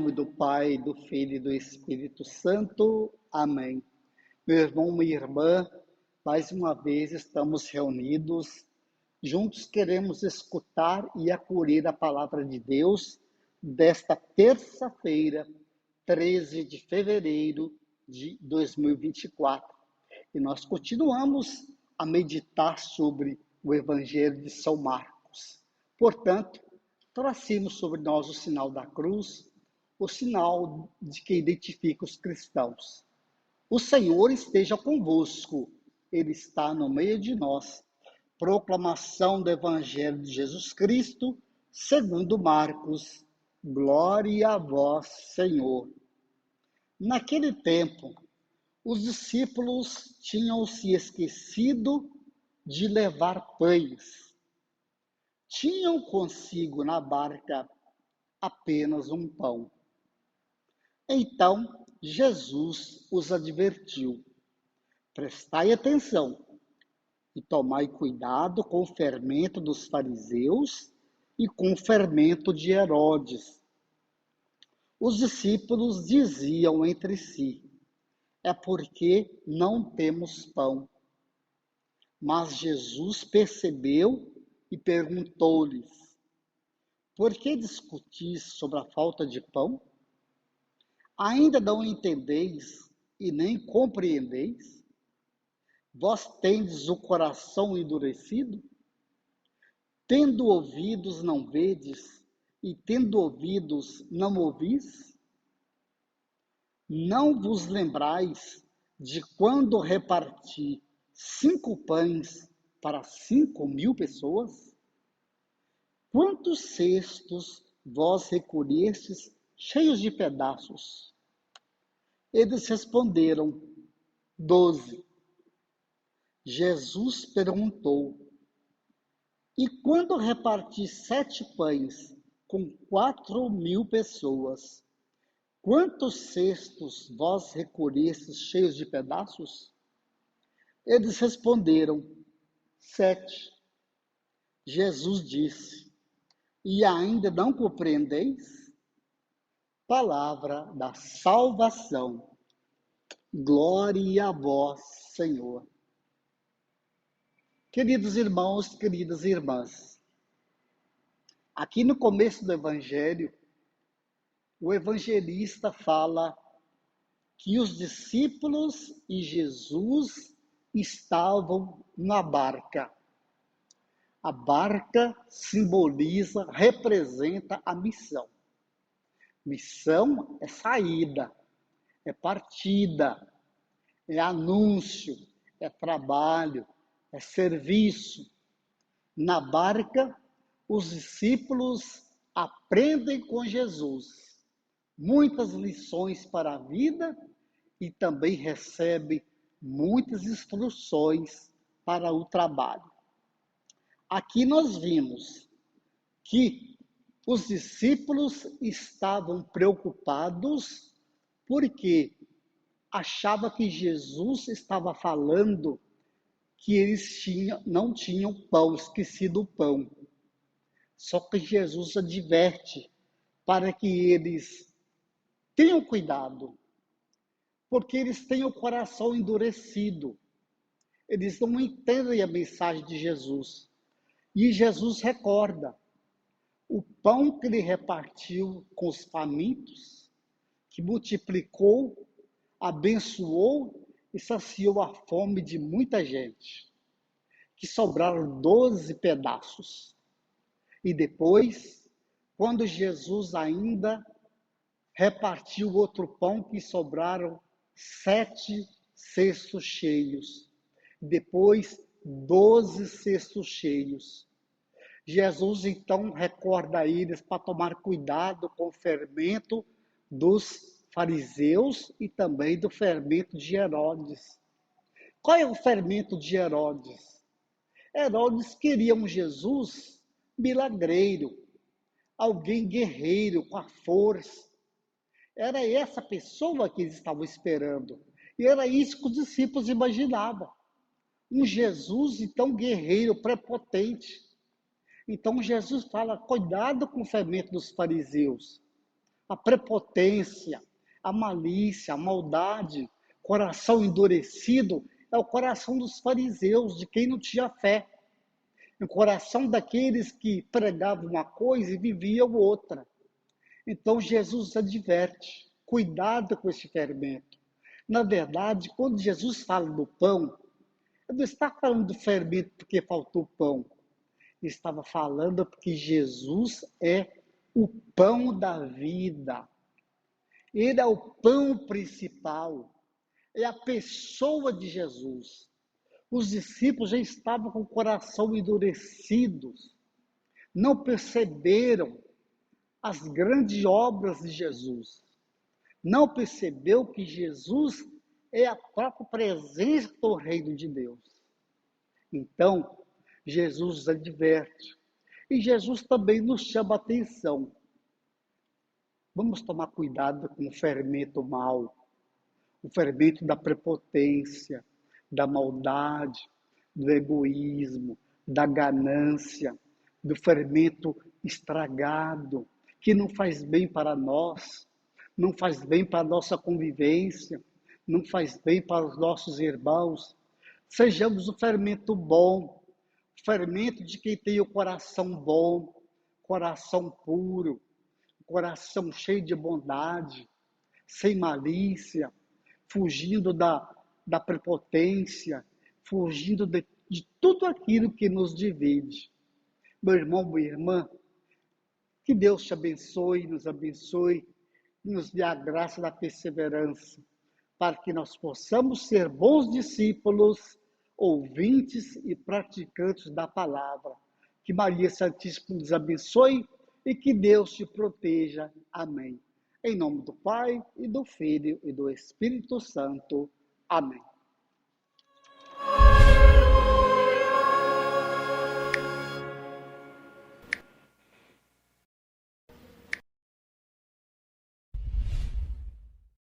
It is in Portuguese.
nome do Pai, do Filho e do Espírito Santo. Amém. Meu irmão, minha irmã, mais uma vez estamos reunidos. Juntos queremos escutar e acolher a palavra de Deus desta terça-feira, 13 de fevereiro de 2024. E nós continuamos a meditar sobre o Evangelho de São Marcos. Portanto, tracemos sobre nós o sinal da cruz, o sinal de que identifica os cristãos. O Senhor esteja convosco, Ele está no meio de nós. Proclamação do Evangelho de Jesus Cristo, segundo Marcos. Glória a vós, Senhor. Naquele tempo, os discípulos tinham se esquecido de levar pães. Tinham consigo na barca apenas um pão. Então Jesus os advertiu: prestai atenção e tomai cuidado com o fermento dos fariseus e com o fermento de Herodes. Os discípulos diziam entre si: é porque não temos pão. Mas Jesus percebeu e perguntou-lhes: por que discutis sobre a falta de pão? Ainda não entendeis e nem compreendeis? Vós tendes o coração endurecido? Tendo ouvidos não vedes, e tendo ouvidos não ouvis? Não vos lembrais de quando reparti 5 pães para 5.000 pessoas? Quantos cestos vós recolhestes cheios de pedaços? Eles responderam: 12. Jesus perguntou: e quando reparti 7 pães com 4.000 pessoas, quantos cestos vós recolhestes cheios de pedaços? Eles responderam: 7. Jesus disse: e ainda não compreendeis? Palavra da salvação. Glória a vós, Senhor. Queridos irmãos, queridas irmãs, aqui no começo do Evangelho, o evangelista fala que os discípulos e Jesus estavam na barca. A barca simboliza, representa a missão. Missão é saída, é partida, é anúncio, é trabalho, é serviço. Na barca, os discípulos aprendem com Jesus muitas lições para a vida e também recebem muitas instruções para o trabalho. Aqui nós vimos que os discípulos estavam preocupados porque achavam que Jesus estava falando que eles não tinham pão, esquecido o pão. Só que Jesus adverte para que eles tenham cuidado, porque eles têm o coração endurecido. Eles não entendem a mensagem de Jesus. E Jesus recorda o pão que ele repartiu com os famintos, que multiplicou, abençoou e saciou a fome de muita gente, que sobraram 12 pedaços. E depois, quando Jesus ainda repartiu outro pão, que sobraram 7 cestos cheios. Depois, 12 cestos cheios. Jesus então recorda a eles para tomar cuidado com o fermento dos fariseus e também do fermento de Herodes. Qual é o fermento de Herodes? Herodes queria um Jesus milagreiro, alguém guerreiro, com a força. Era essa pessoa que eles estavam esperando. E era isso que os discípulos imaginavam. Um Jesus, então, guerreiro, prepotente. Então, Jesus fala: cuidado com o fermento dos fariseus. a prepotência, a malícia, a maldade, coração endurecido, é o coração dos fariseus, de quem não tinha fé. O coração daqueles que pregavam uma coisa e viviam outra. Então Jesus adverte, cuidado com esse fermento. Na verdade, quando Jesus fala do pão, ele não está falando do fermento porque faltou pão. Ele estava falando porque Jesus é o pão da vida. Ele é o pão principal. É a pessoa de Jesus. Os discípulos já estavam com o coração endurecidos. Não perceberam as grandes obras de Jesus. Não percebeu que Jesus é a própria presença do reino de Deus. Então, Jesus adverte. E Jesus também nos chama a atenção. Vamos tomar cuidado com o fermento mau, o fermento da prepotência, da maldade, do egoísmo, da ganância, do fermento estragado, que não faz bem para nós, não faz bem para a nossa convivência, não faz bem para os nossos irmãos. Sejamos o fermento bom, o fermento de quem tem o coração bom, coração puro, coração cheio de bondade, sem malícia, fugindo da prepotência, fugindo de tudo aquilo que nos divide. Meu irmão, minha irmã, que Deus te abençoe, e nos dê a graça da perseverança, para que nós possamos ser bons discípulos, ouvintes e praticantes da palavra. Que Maria Santíssima nos abençoe e que Deus te proteja. Amém. Em nome do Pai, e do Filho, e do Espírito Santo. Amém.